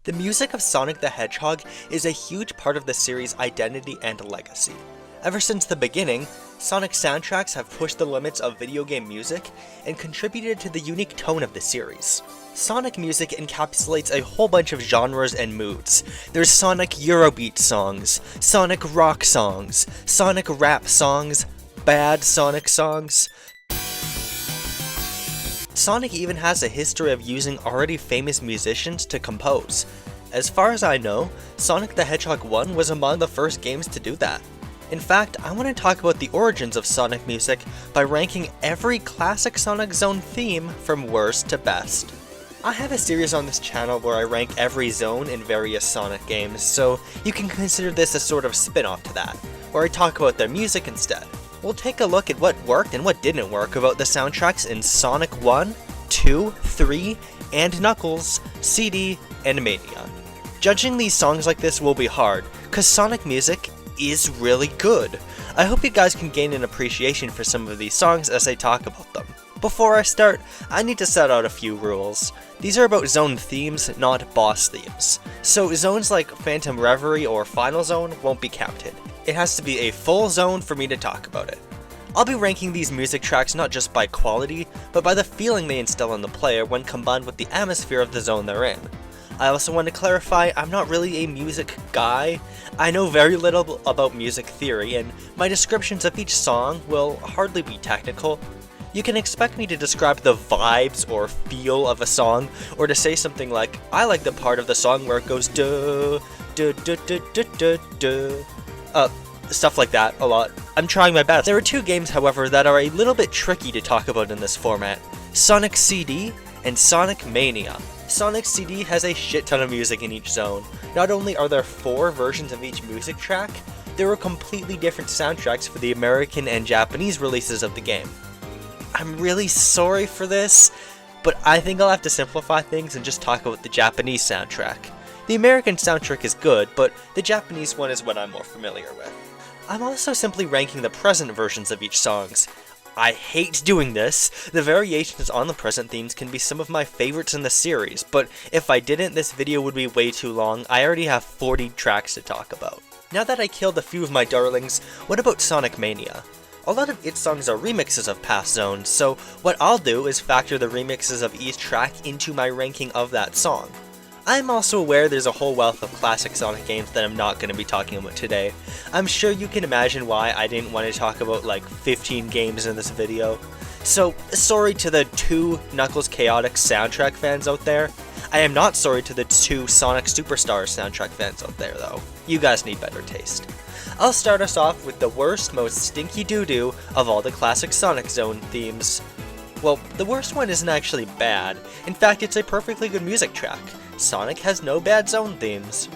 The music of Sonic the Hedgehog is a huge part of the series' identity and legacy. Ever since the beginning, Sonic soundtracks have pushed the limits of video game music and contributed to the unique tone of the series. Sonic music encapsulates a whole bunch of genres and moods. There's Sonic Eurobeat songs, Sonic rock songs, Sonic rap songs, bad Sonic songs. Sonic even has a history of using already famous musicians to compose. As far as I know, Sonic the Hedgehog 1 was among the first games to do that. In fact, I want to talk about the origins of Sonic music by ranking every classic Sonic Zone theme from worst to best. I have a series on this channel where I rank every zone in various Sonic games, so you can consider this a sort of spin-off to that, where I talk about their music instead. We'll take a look at what worked and what didn't work about the soundtracks in Sonic 1, 2, 3, and Knuckles, CD, and Mania. Judging these songs like this will be hard, cause Sonic music is really good. I hope you guys can gain an appreciation for some of these songs as I talk about them. Before I start, I need to set out a few rules. These are about zone themes, not boss themes. So zones like Phantom Reverie or Final Zone won't be counted. It has to be a full zone for me to talk about it. I'll be ranking these music tracks not just by quality, but by the feeling they instill in the player when combined with the atmosphere of the zone they're in. I also want to clarify I'm not really a music guy. I know very little about music theory, and my descriptions of each song will hardly be technical. You can expect me to describe the vibes or feel of a song, or to say something like, I like the part of the song where it goes duh, duh, duh, duh, duh, duh, duh. Stuff like that a lot. I'm trying my best. There are two games, however, that are a little bit tricky to talk about in this format. Sonic CD and Sonic Mania. Sonic CD has a shit ton of music in each zone. Not only are there 4 versions of each music track, there are completely different soundtracks for the American and Japanese releases of the game. I'm really sorry for this, but I think I'll have to simplify things and just talk about the Japanese soundtrack. The American soundtrack is good, but the Japanese one is what I'm more familiar with. I'm also simply ranking the present versions of each songs. I hate doing this. The variations on the present themes can be some of my favorites in the series, but if I didn't, this video would be way too long. I already have 40 tracks to talk about. Now that I killed a few of my darlings, what about Sonic Mania? A lot of its songs are remixes of past zones, so what I'll do is factor the remixes of each track into my ranking of that song. I'm also aware there's a whole wealth of classic Sonic games that I'm not going to be talking about today. I'm sure you can imagine why I didn't want to talk about like 15 games in this video. So, sorry to the 2 Knuckles Chaotix soundtrack fans out there. I am not sorry to the 2 Sonic Superstars soundtrack fans out there though. You guys need better taste. I'll start us off with the worst, most stinky doo-doo of all the classic Sonic Zone themes. Well, the worst one isn't actually bad. In fact, it's a perfectly good music track. Sonic has no bad zone themes.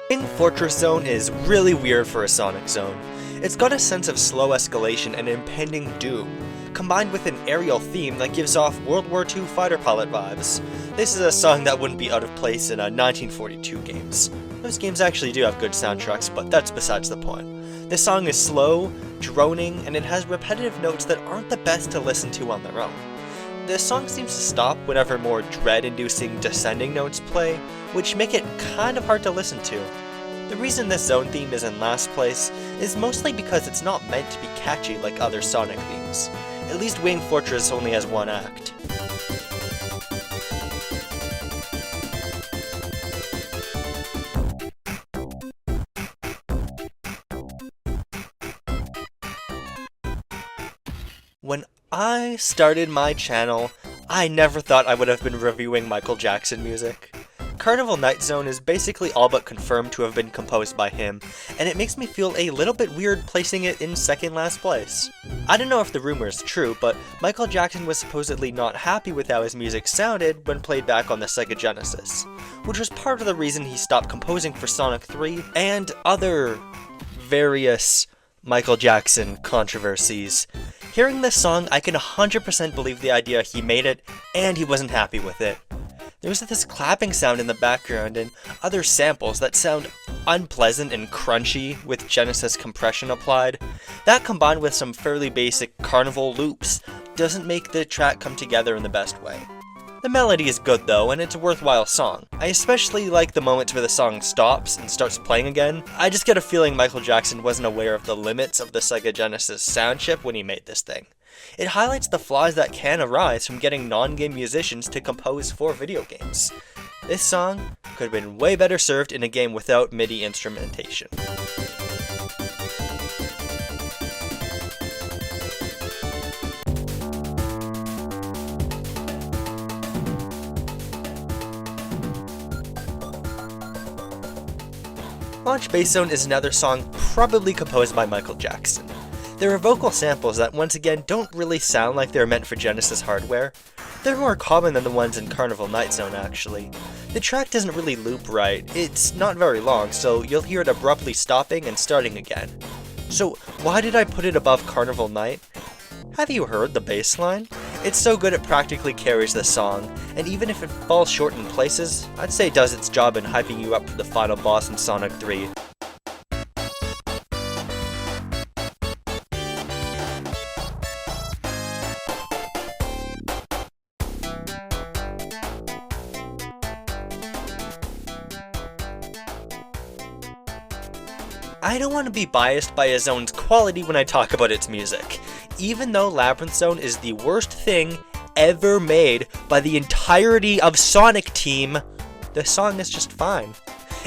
King Fortress Zone is really weird for a Sonic zone. It's got a sense of slow escalation and impending doom, combined with an aerial theme that gives off World War II fighter pilot vibes. This is a song that wouldn't be out of place in 1942 games. Those games actually do have good soundtracks, but that's besides the point. This song is slow, droning, and it has repetitive notes that aren't the best to listen to on their own. The song seems to stop whenever more dread-inducing descending notes play, which make it kind of hard to listen to. The reason this zone theme is in last place is mostly because it's not meant to be catchy like other Sonic themes. At least Wing Fortress only has 1 act. When I started my channel, I never thought I would have been reviewing Michael Jackson music. Carnival Night Zone is basically all but confirmed to have been composed by him, and it makes me feel a little bit weird placing it in second last place. I don't know if the rumor is true, but Michael Jackson was supposedly not happy with how his music sounded when played back on the Sega Genesis, which was part of the reason he stopped composing for Sonic 3 and other various Michael Jackson controversies. Hearing this song, I can 100% believe the idea he made it, and he wasn't happy with it. There's this clapping sound in the background and other samples that sound unpleasant and crunchy with Genesis compression applied. That combined with some fairly basic Carnival loops doesn't make the track come together in the best way. The melody is good though, and it's a worthwhile song. I especially like the moments where the song stops and starts playing again. I just get a feeling Michael Jackson wasn't aware of the limits of the Sega Genesis sound chip when he made this thing. It highlights the flaws that can arise from getting non-game musicians to compose for video games. This song could have been way better served in a game without MIDI instrumentation. Launch Bass Zone is another song probably composed by Michael Jackson. There are vocal samples that once again don't really sound like they're meant for Genesis hardware. They're more common than the ones in Carnival Night Zone actually. The track doesn't really loop right, it's not very long, so you'll hear it abruptly stopping and starting again. So why did I put it above Carnival Night? Have you heard the bass line? It's so good it practically carries the song, and even if it falls short in places, I'd say it does its job in hyping you up for the final boss in Sonic 3. I don't want to be biased by a zone's quality when I talk about its music. Even though Labyrinth Zone is the worst thing ever made by the entirety of Sonic Team, the song is just fine.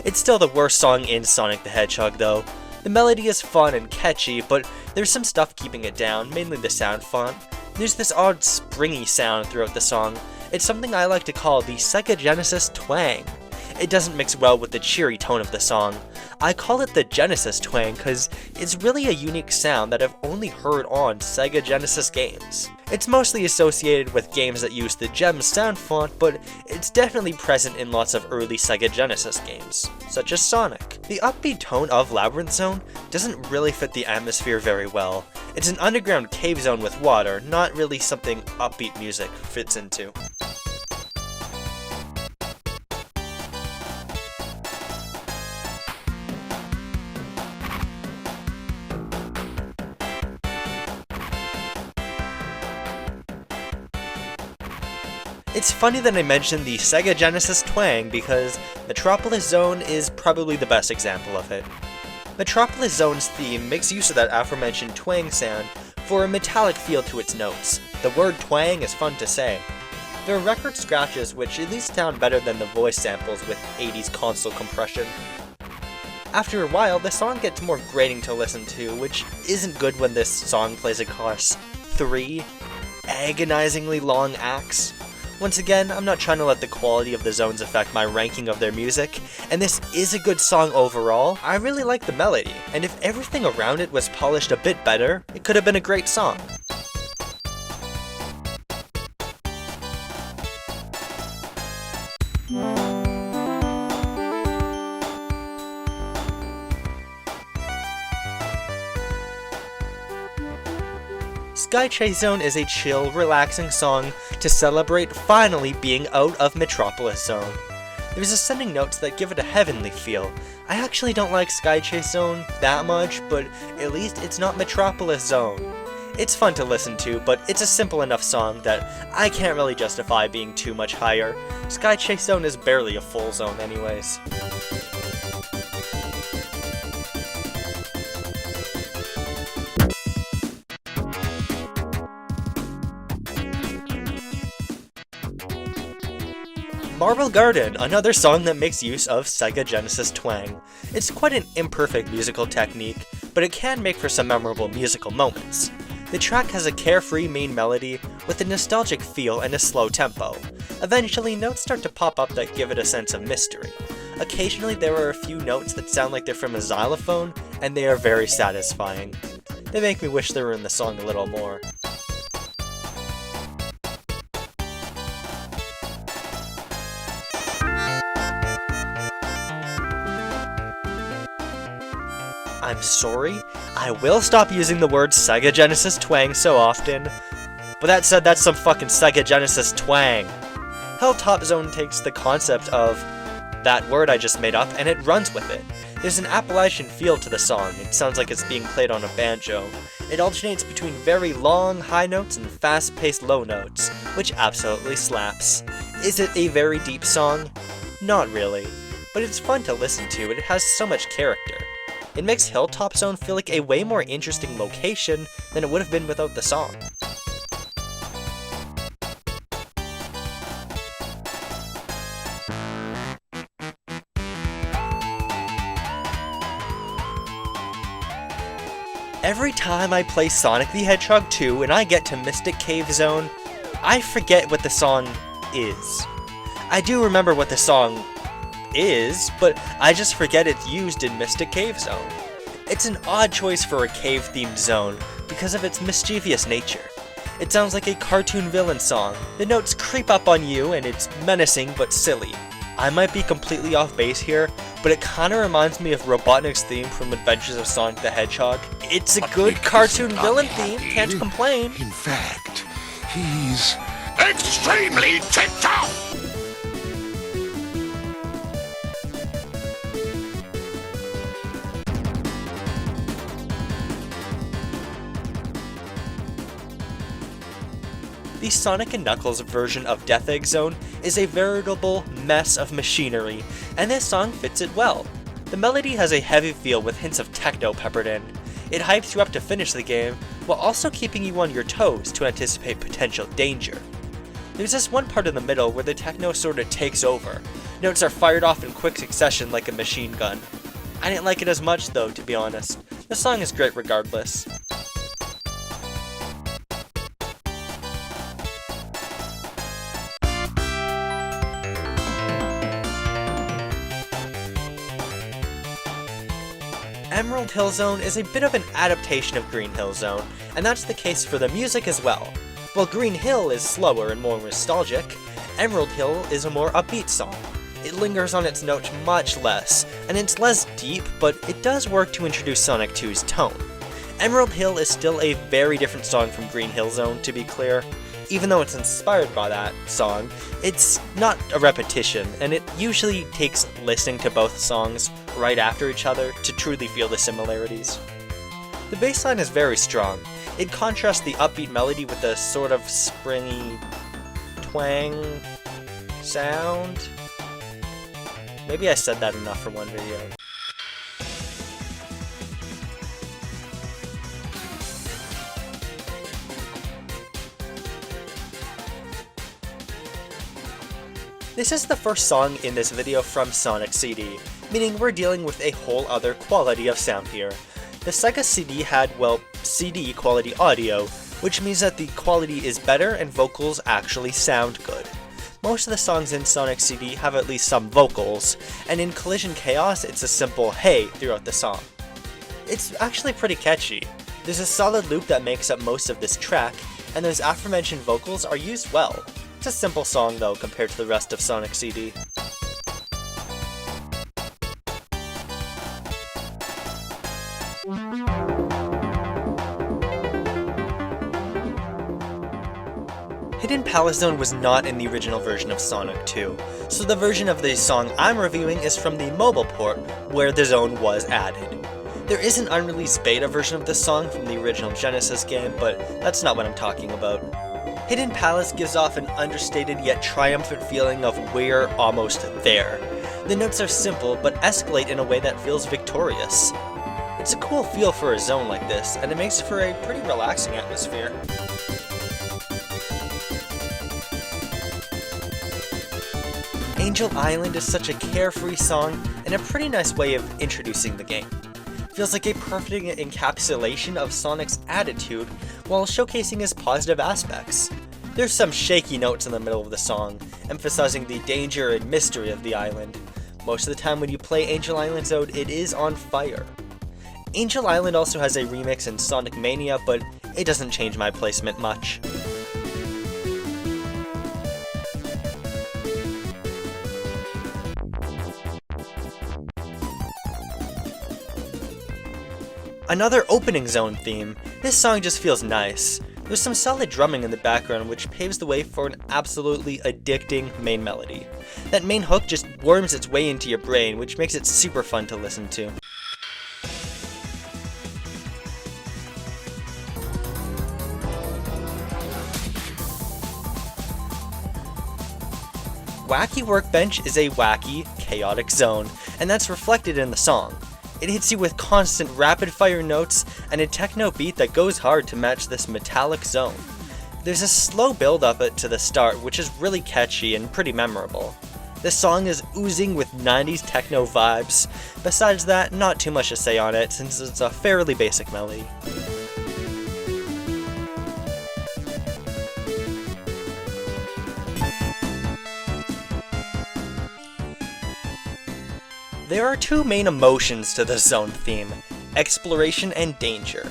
It's still the worst song in Sonic the Hedgehog though. The melody is fun and catchy, but there's some stuff keeping it down, mainly the sound font. There's this odd springy sound throughout the song. It's something I like to call the Sega Genesis twang. It doesn't mix well with the cheery tone of the song. I call it the Genesis twang because it's really a unique sound that I've only heard on Sega Genesis games. It's mostly associated with games that use the GEMS sound font, but it's definitely present in lots of early Sega Genesis games, such as Sonic. The upbeat tone of Labyrinth Zone doesn't really fit the atmosphere very well. It's an underground cave zone with water, not really something upbeat music fits into. It's funny that I mentioned the Sega Genesis twang because Metropolis Zone is probably the best example of it. Metropolis Zone's theme makes use of that aforementioned twang sound for a metallic feel to its notes. The word twang is fun to say. There are record scratches which at least sound better than the voice samples with 80s console compression. After a while, the song gets more grating to listen to, which isn't good when this song plays across 3 agonizingly long acts. Once again, I'm not trying to let the quality of the zones affect my ranking of their music, and this is a good song overall. I really like the melody, and if everything around it was polished a bit better, it could have been a great song. Sky Chase Zone is a chill, relaxing song to celebrate finally being out of Metropolis Zone. There's ascending notes that give it a heavenly feel. I actually don't like Sky Chase Zone that much, but at least it's not Metropolis Zone. It's fun to listen to, but it's a simple enough song that I can't really justify being too much higher. Sky Chase Zone is barely a full zone anyways. Marble Garden, another song that makes use of Sega Genesis twang. It's quite an imperfect musical technique, but it can make for some memorable musical moments. The track has a carefree main melody with a nostalgic feel and a slow tempo. Eventually, notes start to pop up that give it a sense of mystery. Occasionally, there are a few notes that sound like they're from a xylophone, and they are very satisfying. They make me wish they were in the song a little more. I'm sorry, I will stop using the word Sega Genesis twang so often, but that said, that's some fucking Sega Genesis twang. Hilltop Zone takes the concept of that word I just made up and it runs with it. There's an Appalachian feel to the song. It sounds like it's being played on a banjo. It alternates between very long high notes and fast-paced low notes, which absolutely slaps. Is it a very deep song? Not really, but it's fun to listen to and it has so much character. It makes Hilltop Zone feel like a way more interesting location than it would have been without the song. Every time I play Sonic the Hedgehog 2 and I get to Mystic Cave Zone, I forget what the song is. I do remember what the song is, but I just forget it's used in Mystic Cave Zone. It's an odd choice for a cave-themed zone because of its mischievous nature. It sounds like a cartoon villain song. The notes creep up on you and it's menacing but silly. I might be completely off base here, but it kinda reminds me of Robotnik's theme from Adventures of Sonic the Hedgehog. It's a good cartoon villain theme, can't complain. In fact, he's extremely ticked off! The Sonic & Knuckles version of Death Egg Zone is a veritable mess of machinery, and this song fits it well. The melody has a heavy feel with hints of techno peppered in. It hypes you up to finish the game, while also keeping you on your toes to anticipate potential danger. There's this one part in the middle where the techno sorta takes over. Notes are fired off in quick succession like a machine gun. I didn't like it as much though, to be honest. The song is great regardless. Emerald Hill Zone is a bit of an adaptation of Green Hill Zone, and that's the case for the music as well. While Green Hill is slower and more nostalgic, Emerald Hill is a more upbeat song. It lingers on its notes much less, and it's less deep, but it does work to introduce Sonic 2's tone. Emerald Hill is still a very different song from Green Hill Zone, to be clear. Even though it's inspired by that song, it's not a repetition, and it usually takes listening to both songs right after each other to truly feel the similarities. The bass line is very strong. It contrasts the upbeat melody with a sort of springy twang sound. Maybe I said that enough for one video. This is the first song in this video from Sonic CD, meaning we're dealing with a whole other quality of sound here. The Sega CD had, well, CD quality audio, which means that the quality is better and vocals actually sound good. Most of the songs in Sonic CD have at least some vocals, and in Collision Chaos it's a simple hey throughout the song. It's actually pretty catchy. There's a solid loop that makes up most of this track, and those aforementioned vocals are used well. It's a simple song though compared to the rest of Sonic CD. Hidden Palace Zone was not in the original version of Sonic 2, so the version of the song I'm reviewing is from the mobile port where the zone was added. There is an unreleased beta version of this song from the original Genesis game, but that's not what I'm talking about. Hidden Palace gives off an understated yet triumphant feeling of we're almost there. The notes are simple, but escalate in a way that feels victorious. It's a cool feel for a zone like this, and it makes for a pretty relaxing atmosphere. Angel Island is such a carefree song, and a pretty nice way of introducing the game. Feels like a perfect encapsulation of Sonic's attitude while showcasing his positive aspects. There's some shaky notes in the middle of the song, emphasizing the danger and mystery of the island. Most of the time when you play Angel Island Zone, it is on fire. Angel Island also has a remix in Sonic Mania, but it doesn't change my placement much. Another opening zone theme. This song just feels nice. There's some solid drumming in the background which paves the way for an absolutely addicting main melody. That main hook just worms its way into your brain, which makes it super fun to listen to. Wacky Workbench is a wacky, chaotic zone, and that's reflected in the song. It hits you with constant rapid-fire notes and a techno beat that goes hard to match this metallic zone. There's a slow build-up to the start, which is really catchy and pretty memorable. This song is oozing with 90s techno vibes. Besides that, not too much to say on it, since it's a fairly basic melody. There are two main emotions to the zone theme, exploration and danger.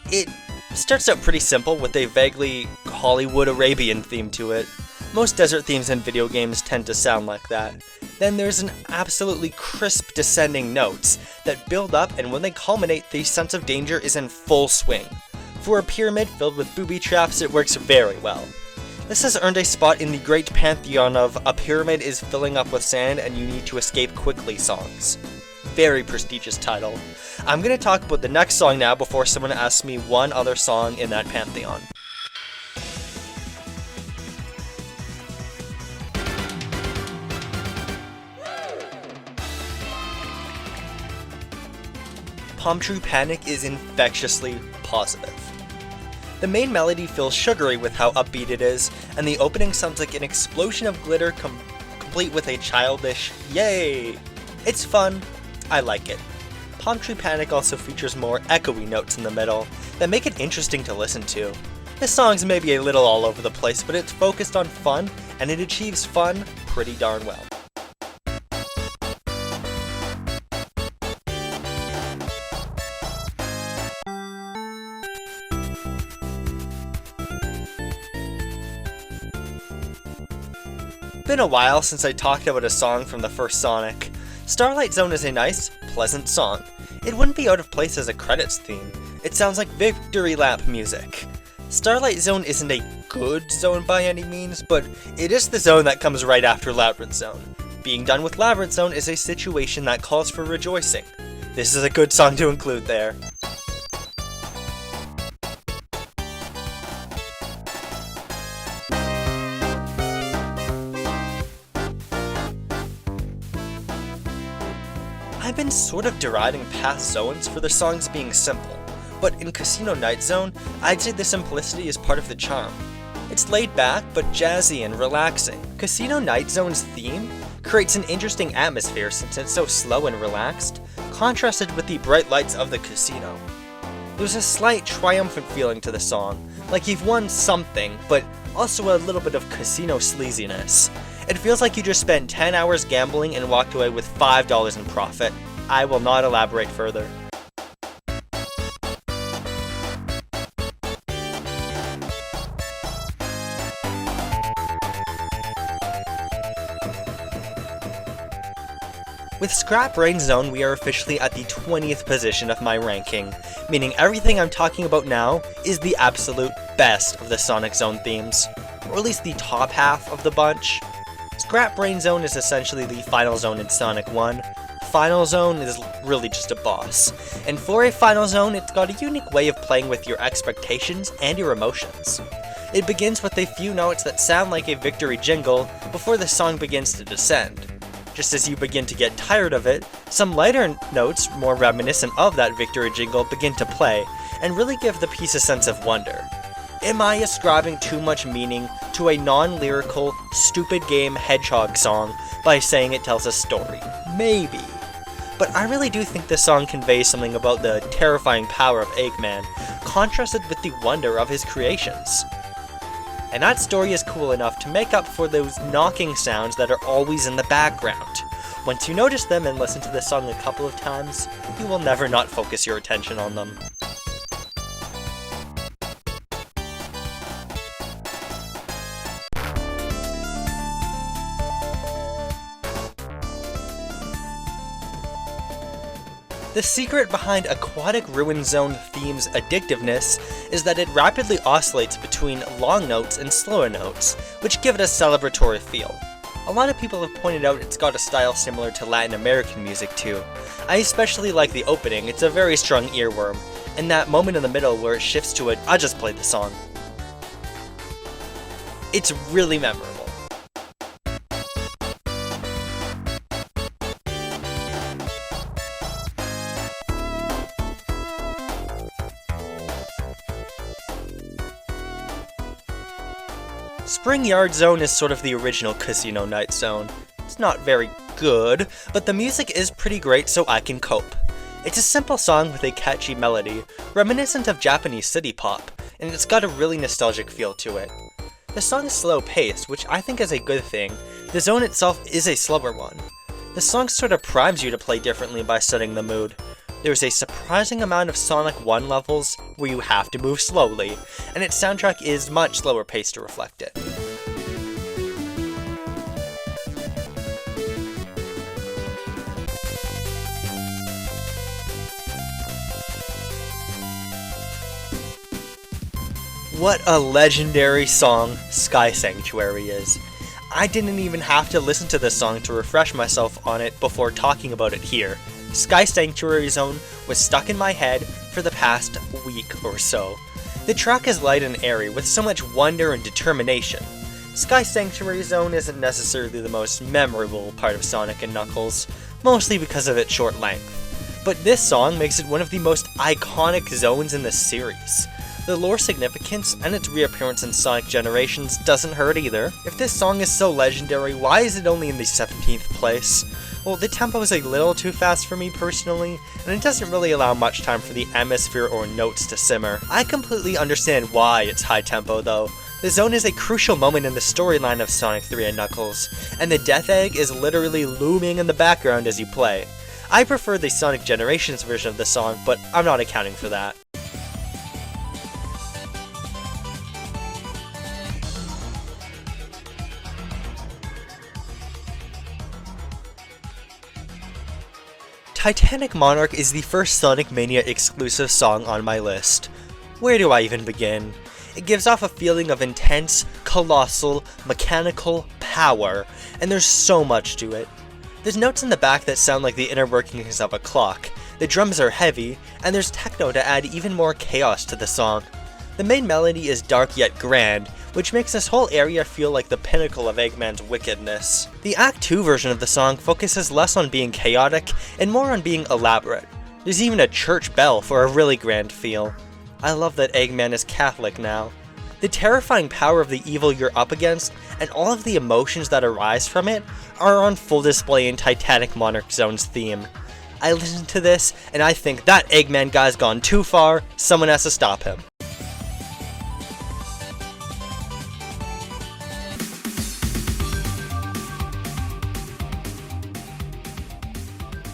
It starts out pretty simple with a vaguely Hollywood Arabian theme to it. Most desert themes in video games tend to sound like that. Then there's an absolutely crisp descending notes that build up, and when they culminate, the sense of danger is in full swing. For a pyramid filled with booby traps, it works very well. This has earned a spot in the great pantheon of "a pyramid is filling up with sand and you need to escape quickly" songs. Very prestigious title. I'm gonna talk about the next song now before someone asks me one other song in that pantheon. Palm Tree Panic is infectiously positive. The main melody feels sugary with how upbeat it is, and the opening sounds like an explosion of glitter complete with a childish "yay!" It's fun, I like it. Palm Tree Panic also features more echoey notes in the middle that make it interesting to listen to. This song's maybe a little all over the place, but it's focused on fun, and it achieves fun pretty darn well. Been a while since I talked about a song from the first Sonic. Starlight Zone is a nice, pleasant song. It wouldn't be out of place as a credits theme. It sounds like victory lap music. Starlight Zone isn't a good zone by any means, but it is the zone that comes right after Labyrinth Zone. Being done with Labyrinth Zone is a situation that calls for rejoicing. This is a good song to include there. I've been sort of deriding past zones for the songs being simple, but in Casino Night Zone, I'd say the simplicity is part of the charm. It's laid back, but jazzy and relaxing. Casino Night Zone's theme creates an interesting atmosphere since it's so slow and relaxed, contrasted with the bright lights of the casino. There's a slight triumphant feeling to the song, like you've won something, but also a little bit of casino sleaziness. It feels like you just spent 10 hours gambling and walked away with $5 in profit. I will not elaborate further. With Scrap Brain Zone, we are officially at the 20th position of my ranking, meaning everything I'm talking about now is the absolute best of the Sonic Zone themes, or at least the top half of the bunch. Scrap Brain Zone is essentially the final zone in Sonic 1. Final Zone is really just a boss, and for a final zone, it's got a unique way of playing with your expectations and your emotions. It begins with a few notes that sound like a victory jingle before the song begins to descend. Just as you begin to get tired of it, some lighter notes, more reminiscent of that victory jingle, begin to play, and really give the piece a sense of wonder. Am I ascribing too much meaning to a non-lyrical, stupid game hedgehog song by saying it tells a story? Maybe. But I really do think this song conveys something about the terrifying power of Eggman, contrasted with the wonder of his creations. And that story is cool enough to make up for those knocking sounds that are always in the background. Once you notice them and listen to the song a couple of times, you will never not focus your attention on them. The secret behind Aquatic Ruin Zone theme's addictiveness is that it rapidly oscillates between long notes and slower notes, which give it a celebratory feel. A lot of people have pointed out it's got a style similar to Latin American music too. I especially like the opening, it's a very strong earworm, and that moment in the middle where it shifts to I'll just play the song. It's really memorable. Spring Yard Zone is sort of the original Casino Night Zone. It's not very good, but the music is pretty great so I can cope. It's a simple song with a catchy melody, reminiscent of Japanese city pop, and it's got a really nostalgic feel to it. The song is slow-paced, which I think is a good thing. The zone itself is a slower one. The song sort of primes you to play differently by setting the mood. There's a surprising amount of Sonic 1 levels where you have to move slowly, and its soundtrack is much slower paced to reflect it. What a legendary song Sky Sanctuary is. I didn't even have to listen to this song to refresh myself on it before talking about it here. Sky Sanctuary Zone was stuck in my head for the past week or so. The track is light and airy with so much wonder and determination. Sky Sanctuary Zone isn't necessarily the most memorable part of Sonic & Knuckles, mostly because of its short length. But this song makes it one of the most iconic zones in the series. The lore significance and its reappearance in Sonic Generations doesn't hurt either. If this song is so legendary, why is it only in the 17th place? Well, the tempo is a little too fast for me personally, and it doesn't really allow much time for the atmosphere or notes to simmer. I completely understand why it's high tempo though. The zone is a crucial moment in the storyline of Sonic 3 and Knuckles, and the Death Egg is literally looming in the background as you play. I prefer the Sonic Generations version of the song, but I'm not accounting for that. Titanic Monarch is the first Sonic Mania exclusive song on my list. Where do I even begin? It gives off a feeling of intense, colossal, mechanical power, and there's so much to it. There's notes in the back that sound like the inner workings of a clock, the drums are heavy, and there's techno to add even more chaos to the song. The main melody is dark yet grand, which makes this whole area feel like the pinnacle of Eggman's wickedness. The Act 2 version of the song focuses less on being chaotic and more on being elaborate. There's even a church bell for a really grand feel. I love that Eggman is Catholic now. The terrifying power of the evil you're up against, and all of the emotions that arise from it, are on full display in Titanic Monarch Zone's theme. I listen to this, and I think that Eggman guy's gone too far, someone has to stop him.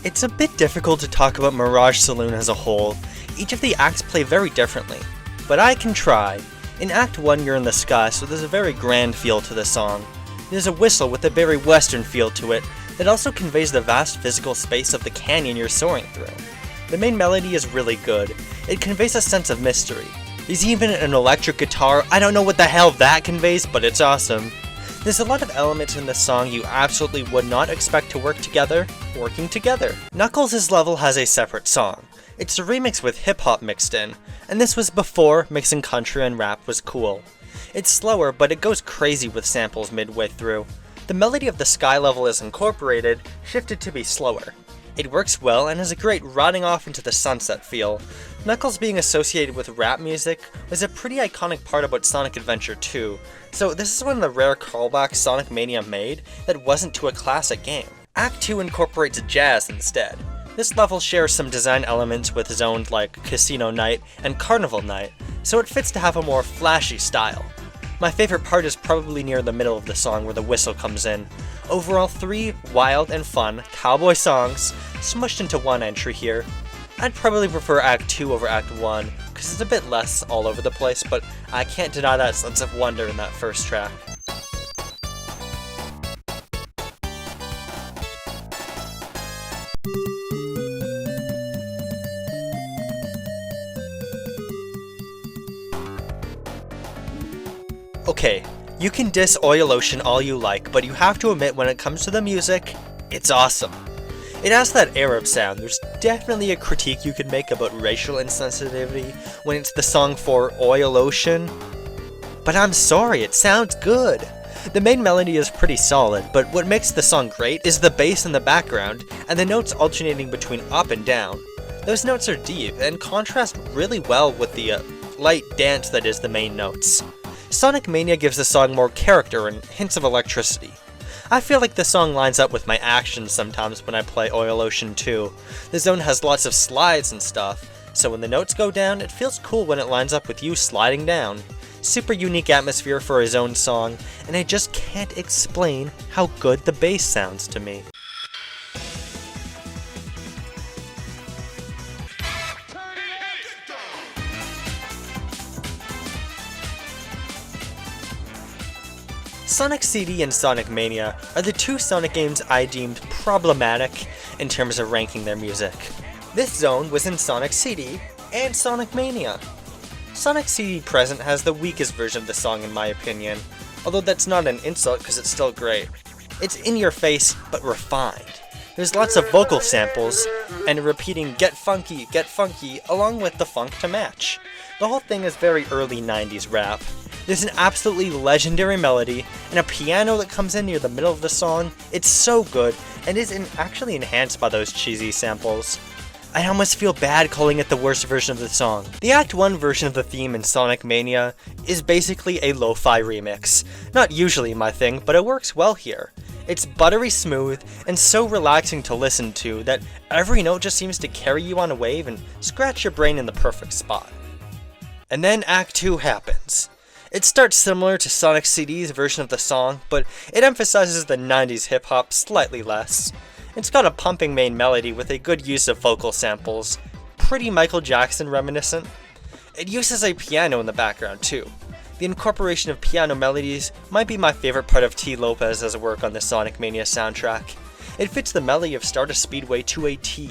It's a bit difficult to talk about Mirage Saloon as a whole. Each of the acts play very differently, but I can try. In Act 1 you're in the sky, so there's a very grand feel to the song. There's a whistle with a very western feel to it that also conveys the vast physical space of the canyon you're soaring through. The main melody is really good. It conveys a sense of mystery. There's even an electric guitar. I don't know what the hell that conveys, but it's awesome. There's a lot of elements in this song you absolutely would not expect to work together, working together. Knuckles' level has a separate song. It's a remix with hip-hop mixed in, and this was before mixing country and rap was cool. It's slower, but it goes crazy with samples midway through. The melody of the sky level is incorporated, shifted to be slower. It works well and has a great riding off into the sunset feel. Knuckles being associated with rap music was a pretty iconic part about Sonic Adventure 2, so this is one of the rare callbacks Sonic Mania made that wasn't to a classic game. Act 2 incorporates jazz instead. This level shares some design elements with zones like Casino Night and Carnival Night, so it fits to have a more flashy style. My favorite part is probably near the middle of the song where the whistle comes in. Overall, 3 wild and fun cowboy songs smushed into one entry here. I'd probably prefer Act 2 over Act 1, because it's a bit less all over the place, but I can't deny that sense of wonder in that first track. Okay, you can diss Oil Ocean all you like, but you have to admit when it comes to the music, it's awesome. It has that Arab sound. There's definitely a critique you could make about racial insensitivity when it's the song for Oil Ocean, but I'm sorry, it sounds good. The main melody is pretty solid, but what makes the song great is the bass in the background and the notes alternating between up and down. Those notes are deep and contrast really well with the light dance that is the main notes. Sonic Mania gives the song more character and hints of electricity. I feel like the song lines up with my actions sometimes when I play Oil Ocean 2. The zone has lots of slides and stuff, so when the notes go down, it feels cool when it lines up with you sliding down. Super unique atmosphere for a zone song, and I just can't explain how good the bass sounds to me. Sonic CD and Sonic Mania are the two Sonic games I deemed problematic in terms of ranking their music. This zone was in Sonic CD and Sonic Mania. Sonic CD Present has the weakest version of the song in my opinion, although that's not an insult because it's still great. It's in your face, but refined. There's lots of vocal samples, and repeating get funky, along with the funk to match. The whole thing is very early 90s rap. There's an absolutely legendary melody, and a piano that comes in near the middle of the song. It's so good, and is actually enhanced by those cheesy samples. I almost feel bad calling it the worst version of the song. The Act 1 version of the theme in Sonic Mania is basically a lo-fi remix. Not usually my thing, but it works well here. It's buttery smooth and so relaxing to listen to that every note just seems to carry you on a wave and scratch your brain in the perfect spot. And then Act 2 happens. It starts similar to Sonic CD's version of the song, but it emphasizes the 90s hip-hop slightly less. It's got a pumping main melody with a good use of vocal samples, pretty Michael Jackson reminiscent. It uses a piano in the background too. The incorporation of piano melodies might be my favorite part of T. Lopez's work on the Sonic Mania soundtrack. It fits the melody of Stardust Speedway to a T.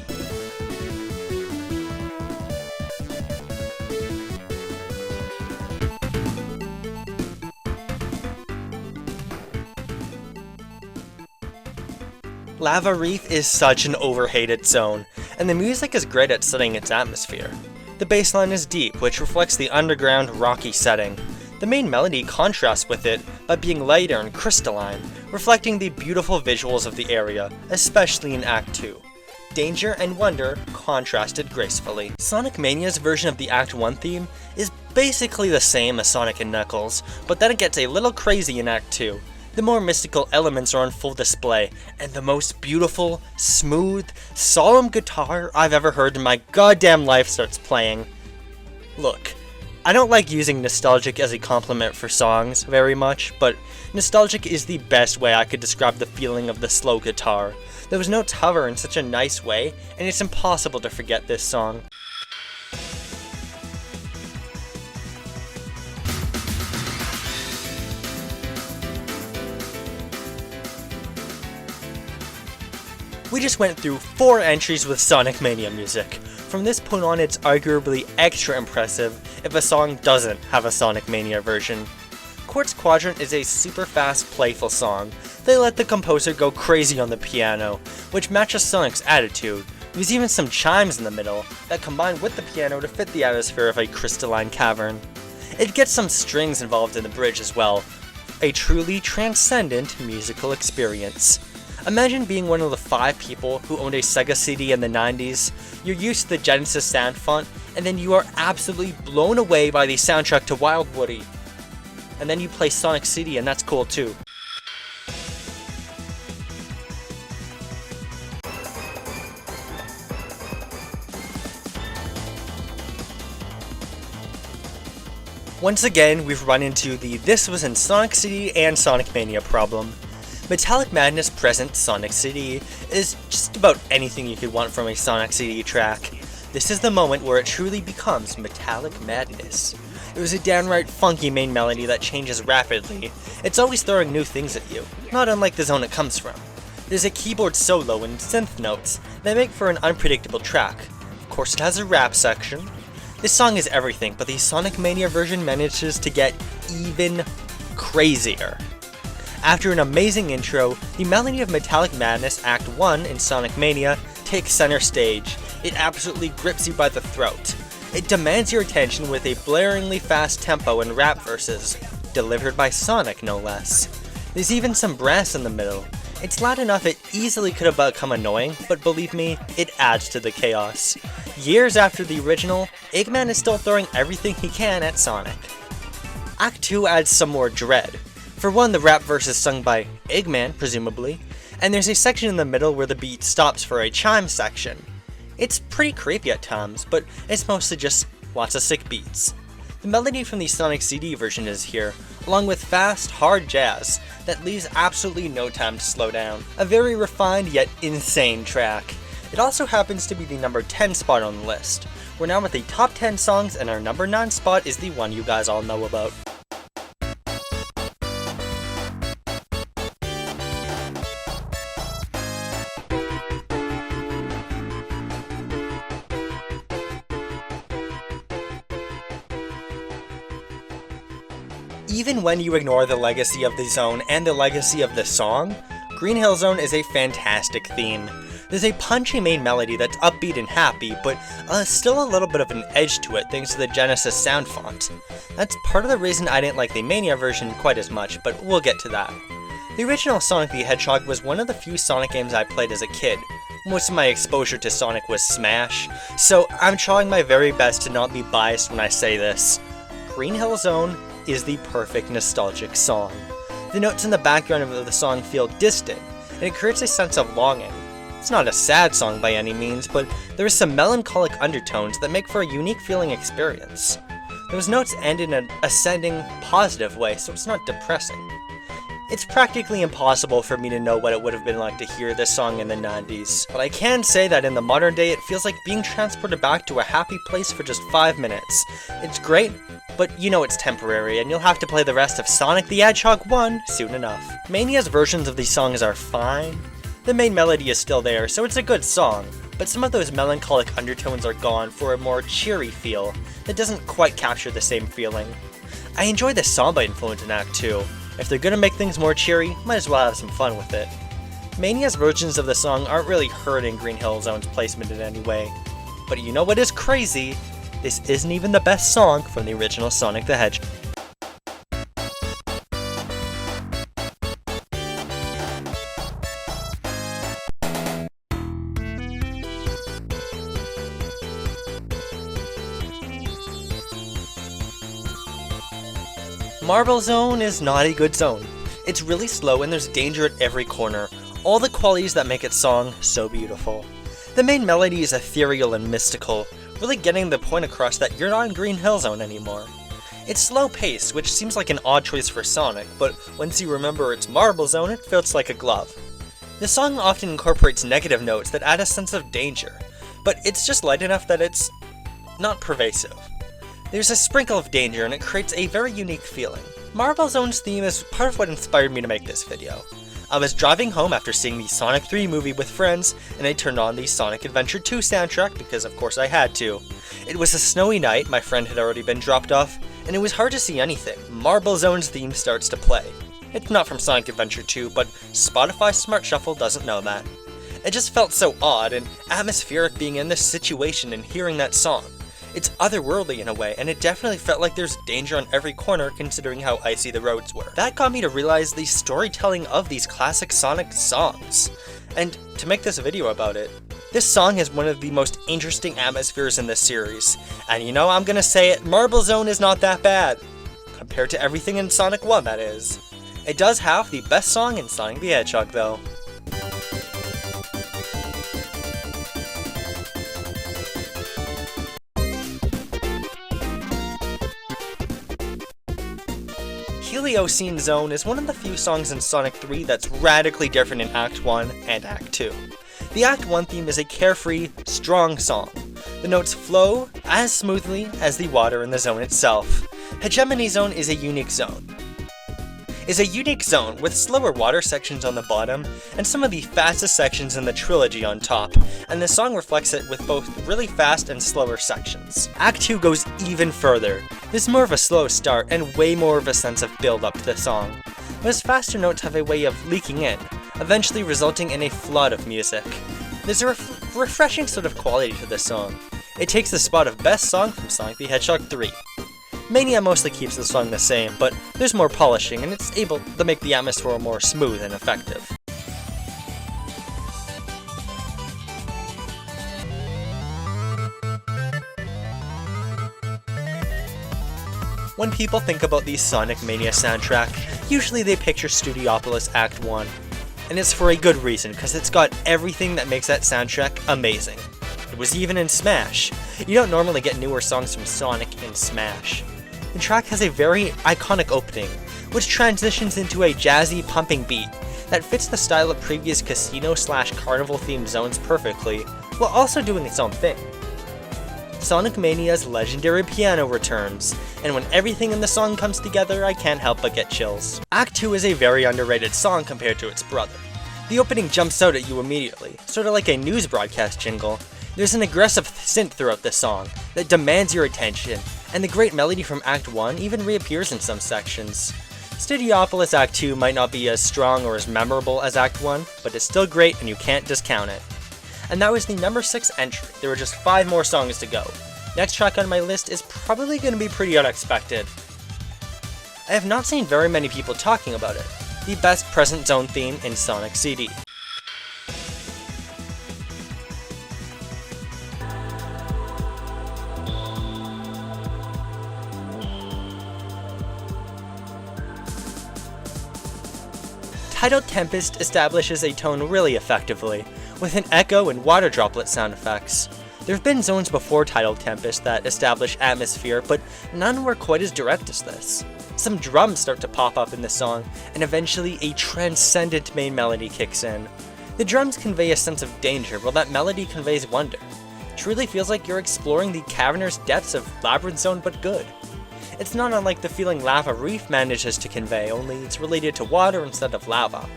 Lava Reef is such an overhated zone, and the music is great at setting its atmosphere. The bass line is deep, which reflects the underground, rocky setting. The main melody contrasts with it by being lighter and crystalline, reflecting the beautiful visuals of the area, especially in Act 2. Danger and wonder contrasted gracefully. Sonic Mania's version of the Act 1 theme is basically the same as Sonic & Knuckles, but then it gets a little crazy in Act 2. The more mystical elements are on full display, and the most beautiful, smooth, solemn guitar I've ever heard in my goddamn life starts playing. Look, I don't like using nostalgic as a compliment for songs very much, but nostalgic is the best way I could describe the feeling of the slow guitar. Those notes hover in such a nice way, and it's impossible to forget this song. We just went through 4 entries with Sonic Mania music. From this point on, it's arguably extra impressive if a song doesn't have a Sonic Mania version. Quartz Quadrant is a super fast, playful song. They let the composer go crazy on the piano, which matches Sonic's attitude. There's even some chimes in the middle that combine with the piano to fit the atmosphere of a crystalline cavern. It gets some strings involved in the bridge as well. A truly transcendent musical experience. Imagine being one of the 5 people who owned a Sega CD in the 90s. You're used to the Genesis sound font, and then you are absolutely blown away by the soundtrack to Wild Woody. And then you play Sonic CD, and that's cool too. Once again, we've run into the "this was in Sonic CD and Sonic Mania" problem. Metallic Madness Present Sonic CD is just about anything you could want from a Sonic CD track. This is the moment where it truly becomes Metallic Madness. It was a downright funky main melody that changes rapidly. It's always throwing new things at you, not unlike the zone it comes from. There's a keyboard solo and synth notes that make for an unpredictable track. Of course, it has a rap section. This song is everything, but the Sonic Mania version manages to get even crazier. After an amazing intro, the melody of Metallic Madness Act 1 in Sonic Mania takes center stage. It absolutely grips you by the throat. It demands your attention with a blaringly fast tempo and rap verses, delivered by Sonic no less. There's even some brass in the middle. It's loud enough it easily could have become annoying, but believe me, it adds to the chaos. Years after the original, Eggman is still throwing everything he can at Sonic. Act 2 adds some more dread. For one, the rap verse is sung by Eggman, presumably, and there's a section in the middle where the beat stops for a chime section. It's pretty creepy at times, but it's mostly just lots of sick beats. The melody from the Sonic CD version is here, along with fast, hard jazz that leaves absolutely no time to slow down. A very refined yet insane track. It also happens to be the number 10 spot on the list. We're now at the top 10 songs, and our number 9 spot is the one you guys all know about. Even when you ignore the legacy of the zone and the legacy of the song, Green Hill Zone is a fantastic theme. There's a punchy main melody that's upbeat and happy, but still a little bit of an edge to it thanks to the Genesis sound font. That's part of the reason I didn't like the Mania version quite as much, but we'll get to that. The original Sonic the Hedgehog was one of the few Sonic games I played as a kid. Most of my exposure to Sonic was Smash, so I'm trying my very best to not be biased when I say this. Green Hill Zone is the perfect nostalgic song. The notes in the background of the song feel distant, and it creates a sense of longing. It's not a sad song by any means, but there is some melancholic undertones that make for a unique feeling experience. Those notes end in an ascending, positive way, so it's not depressing. It's practically impossible for me to know what it would have been like to hear this song in the 90s, but I can say that in the modern day it feels like being transported back to a happy place for just 5 minutes. It's great, but you know it's temporary, and you'll have to play the rest of Sonic the Hedgehog 1 soon enough. Mania's versions of these songs are fine. The main melody is still there, so it's a good song, but some of those melancholic undertones are gone for a more cheery feel that doesn't quite capture the same feeling. I enjoy the samba influence in Act 2. If they're gonna make things more cheery, might as well have some fun with it. Mania's versions of the song aren't really hurting Green Hill Zone's placement in any way. But you know what is crazy? This isn't even the best song from the original Sonic the Hedgehog. Marble Zone is not a good zone. It's really slow and there's danger at every corner, all the qualities that make its song so beautiful. The main melody is ethereal and mystical, really getting the point across that you're not in Green Hill Zone anymore. It's slow paced, which seems like an odd choice for Sonic, but once you remember it's Marble Zone, it fits like a glove. The song often incorporates negative notes that add a sense of danger, but it's just light enough that it's not pervasive. There's a sprinkle of danger and it creates a very unique feeling. Marble Zone's theme is part of what inspired me to make this video. I was driving home after seeing the Sonic 3 movie with friends, and I turned on the Sonic Adventure 2 soundtrack because of course I had to. It was a snowy night, my friend had already been dropped off, and it was hard to see anything. Marble Zone's theme starts to play. It's not from Sonic Adventure 2, but Spotify Smart Shuffle doesn't know that. It just felt so odd and atmospheric being in this situation and hearing that song. It's otherworldly in a way, and it definitely felt like there's danger on every corner considering how icy the roads were. That got me to realize the storytelling of these classic Sonic songs, and to make this video about it. This song has one of the most interesting atmospheres in this series, and you know I'm gonna say it, Marble Zone is not that bad. Compared to everything in Sonic 1, that is. It does have the best song in Sonic the Hedgehog though. Heliocene Zone is one of the few songs in Sonic 3 that's radically different in Act 1 and Act 2. The Act 1 theme is a carefree, strong song. The notes flow as smoothly as the water in the zone itself. Hegemony Zone is a unique zone. is a unique zone with slower water sections on the bottom and some of the fastest sections in the trilogy on top, and the song reflects it with both really fast and slower sections. Act 2 goes even further. There's more of a slow start and way more of a sense of build up to the song. Those faster notes have a way of leaking in, eventually resulting in a flood of music. There's a refreshing sort of quality to this song. It takes the spot of best song from Sonic the Hedgehog 3. Mania mostly keeps the song the same, but there's more polishing and it's able to make the atmosphere more smooth and effective. When people think about the Sonic Mania soundtrack, usually they picture Studiopolis Act 1. And it's for a good reason, because it's got everything that makes that soundtrack amazing. It was even in Smash. You don't normally get newer songs from Sonic in Smash. The track has a very iconic opening, which transitions into a jazzy, pumping beat that fits the style of previous casino/carnival themed zones perfectly, while also doing its own thing. Sonic Mania's legendary piano returns, and when everything in the song comes together, I can't help but get chills. Act 2 is a very underrated song compared to its brother. The opening jumps out at you immediately, sort of like a news broadcast jingle. There's an aggressive synth throughout the song that demands your attention, and the great melody from Act 1 even reappears in some sections. Studiopolis Act 2 might not be as strong or as memorable as Act 1, but it's still great and you can't discount it. And that was the number 6 entry. There were just 5 more songs to go. Next track on my list is probably going to be pretty unexpected. I have not seen very many people talking about it. The best present zone theme in Sonic CD. Tidal Tempest establishes a tone really effectively, with an echo and water droplet sound effects. There have been zones before Tidal Tempest that establish atmosphere, but none were quite as direct as this. Some drums start to pop up in the song, and eventually a transcendent main melody kicks in. The drums convey a sense of danger, while that melody conveys wonder. It truly feels like you're exploring the cavernous depths of Labyrinth Zone, but good. It's not unlike the feeling Lava Reef manages to convey, only it's related to water instead of lava.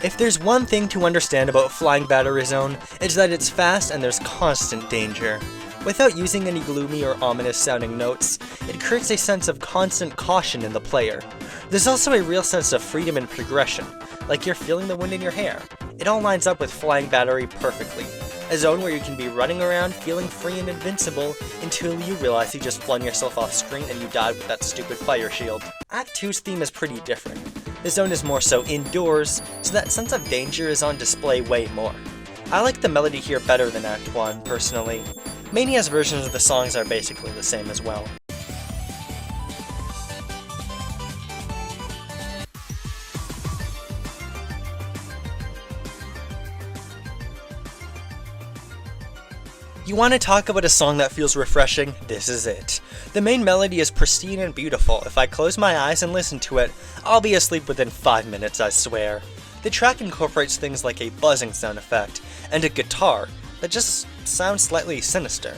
If there's one thing to understand about Flying Battery Zone, it's that it's fast and there's constant danger. Without using any gloomy or ominous sounding notes, it creates a sense of constant caution in the player. There's also a real sense of freedom and progression, like you're feeling the wind in your hair. It all lines up with Flying Battery perfectly. A zone where you can be running around feeling free and invincible until you realize you just flung yourself off screen and you died with that stupid fire shield. Act 2's theme is pretty different. The zone is more so indoors, so that sense of danger is on display way more. I like the melody here better than Act 1, personally. Mania's versions of the songs are basically the same as well. You want to talk about a song that feels refreshing? This is it. The main melody is pristine and beautiful. If I close my eyes and listen to it, I'll be asleep within 5 minutes, I swear. The track incorporates things like a buzzing sound effect, and a guitar that just sounds slightly sinister.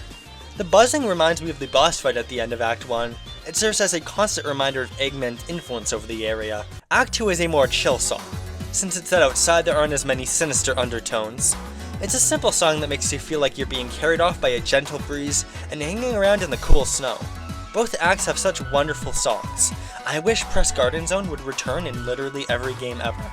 The buzzing reminds me of the boss fight at the end of Act 1. It serves as a constant reminder of Eggman's influence over the area. Act 2 is a more chill song. Since it's set outside, there aren't as many sinister undertones. It's a simple song that makes you feel like you're being carried off by a gentle breeze and hanging around in the cool snow. Both acts have such wonderful songs. I wish Press Garden Zone would return in literally every game ever.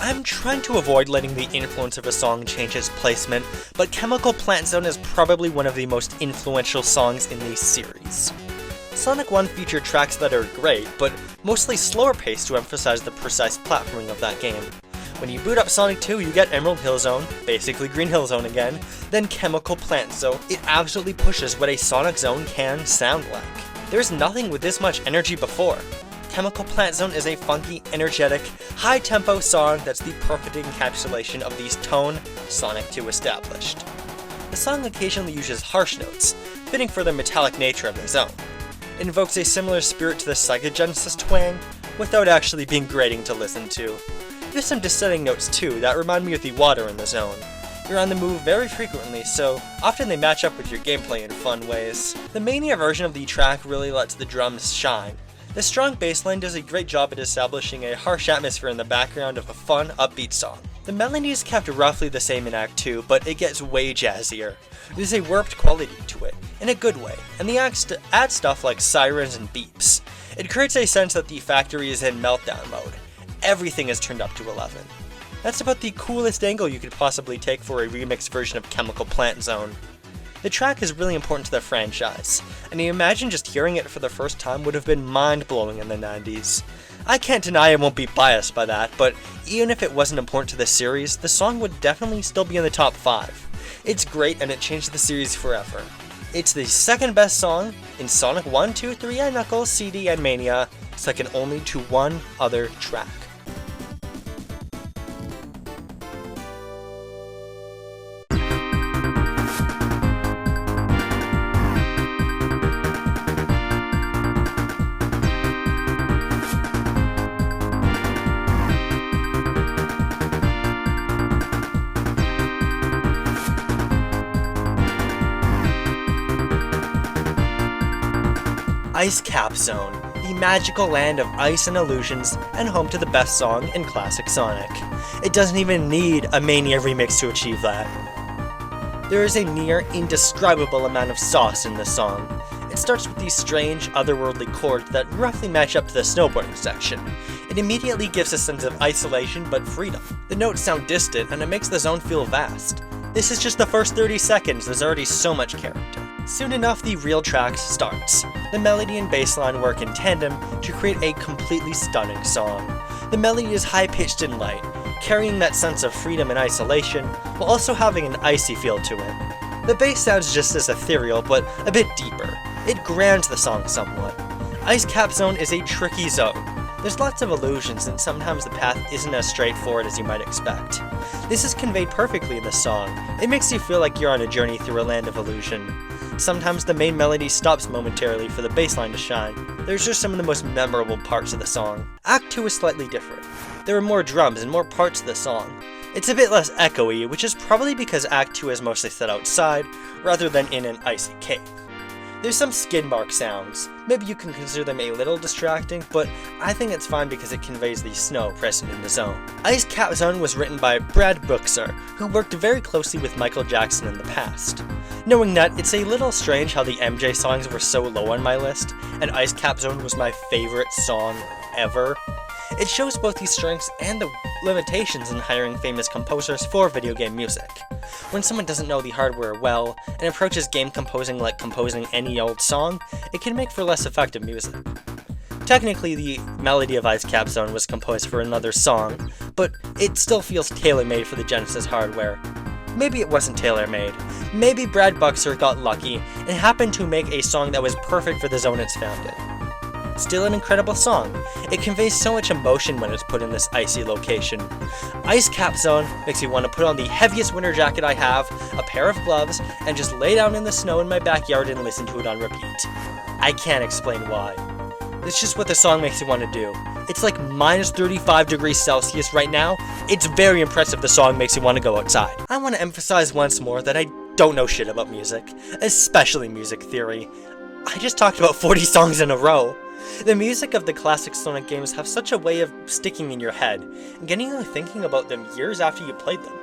I'm trying to avoid letting the influence of a song change its placement, but Chemical Plant Zone is probably one of the most influential songs in the series. Sonic 1 featured tracks that are great, but mostly slower paced to emphasize the precise platforming of that game. When you boot up Sonic 2, you get Emerald Hill Zone, basically Green Hill Zone again, then Chemical Plant Zone. It absolutely pushes what a Sonic Zone can sound like. There's nothing with this much energy before. Chemical Plant Zone is a funky, energetic, high-tempo song that's the perfect encapsulation of these tone Sonic 2 established. The song occasionally uses harsh notes, fitting for the metallic nature of the zone. It invokes a similar spirit to the Sega Genesis twang, without actually being grating to listen to. There's some descending notes too that remind me of the water in the zone. You're on the move very frequently, so often they match up with your gameplay in fun ways. The Mania version of the track really lets the drums shine. The strong bass line does a great job at establishing a harsh atmosphere in the background of a fun, upbeat song. The melody is kept roughly the same in Act 2, but it gets way jazzier. There's a warped quality to it, in a good way, and the acts add stuff like sirens and beeps. It creates a sense that the factory is in meltdown mode. Everything is turned up to 11. That's about the coolest angle you could possibly take for a remixed version of Chemical Plant Zone. The track is really important to the franchise, and you imagine just hearing it for the first time would have been mind-blowing in the 90s. I can't deny I won't be biased by that, but even if it wasn't important to the series, the song would definitely still be in the top 5. It's great and it changed the series forever. It's the second best song in Sonic 1, 2, 3, and Knuckles, CD, and Mania, second only to one other track. Ice Cap Zone, the magical land of ice and illusions, and home to the best song in classic Sonic. It doesn't even need a Mania remix to achieve that. There is a near indescribable amount of sauce in this song. It starts with these strange, otherworldly chords that roughly match up to the snowboarding section. It immediately gives a sense of isolation but freedom. The notes sound distant and it makes the zone feel vast. This is just the first 30 seconds, there's already so much character. Soon enough, the real track starts. The melody and bass line work in tandem to create a completely stunning song. The melody is high-pitched and light, carrying that sense of freedom and isolation, while also having an icy feel to it. The bass sounds just as ethereal, but a bit deeper. It grands the song somewhat. Ice Cap Zone is a tricky zone. There's lots of illusions, and sometimes the path isn't as straightforward as you might expect. This is conveyed perfectly in the song. It makes you feel like you're on a journey through a land of illusion. Sometimes the main melody stops momentarily for the bass line to shine. There's just some of the most memorable parts of the song. Act 2 is slightly different. There are more drums and more parts of the song. It's a bit less echoey, which is probably because Act 2 is mostly set outside, rather than in an icy cave. There's some skid mark sounds. Maybe you can consider them a little distracting, but I think it's fine because it conveys the snow present in the zone. Ice Cap Zone was written by Brad Buxer, who worked very closely with Michael Jackson in the past. Knowing that, it's a little strange how the MJ songs were so low on my list, and Ice Cap Zone was my favorite song ever. It shows both the strengths and the limitations in hiring famous composers for video game music. When someone doesn't know the hardware well, and approaches game composing like composing any old song, it can make for less effective music. Technically, the melody of Ice Cap Zone was composed for another song, but it still feels tailor-made for the Genesis hardware. Maybe it wasn't tailor-made. Maybe Brad Buxer got lucky and happened to make a song that was perfect for the zone it's found in. Still an incredible song. It conveys so much emotion when it's put in this icy location. Ice Cap Zone makes me want to put on the heaviest winter jacket I have, a pair of gloves, and just lay down in the snow in my backyard and listen to it on repeat. I can't explain why. It's just what the song makes me want to do. It's like minus 35 degrees Celsius right now. It's very impressive the song makes you want to go outside. I want to emphasize once more that I don't know shit about music, especially music theory. I just talked about 40 songs in a row. The music of the classic Sonic games have such a way of sticking in your head, and getting you thinking about them years after you played them.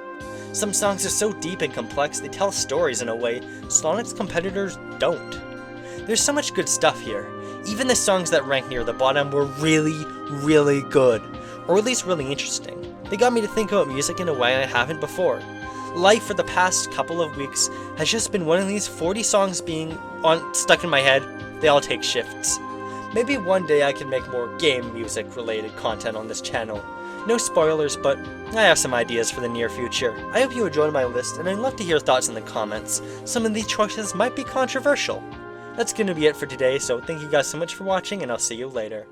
Some songs are so deep and complex they tell stories in a way Sonic's competitors don't. There's so much good stuff here. Even the songs that rank near the bottom were really, really good, or at least really interesting. They got me to think about music in a way I haven't before. Life for the past couple of weeks has just been one of these 40 songs being stuck in my head. They all take shifts. Maybe one day I can make more game music related content on this channel. No spoilers, but I have some ideas for the near future. I hope you enjoyed my list, and I'd love to hear thoughts in the comments. Some of these choices might be controversial. That's gonna be it for today, so thank you guys so much for watching, and I'll see you later.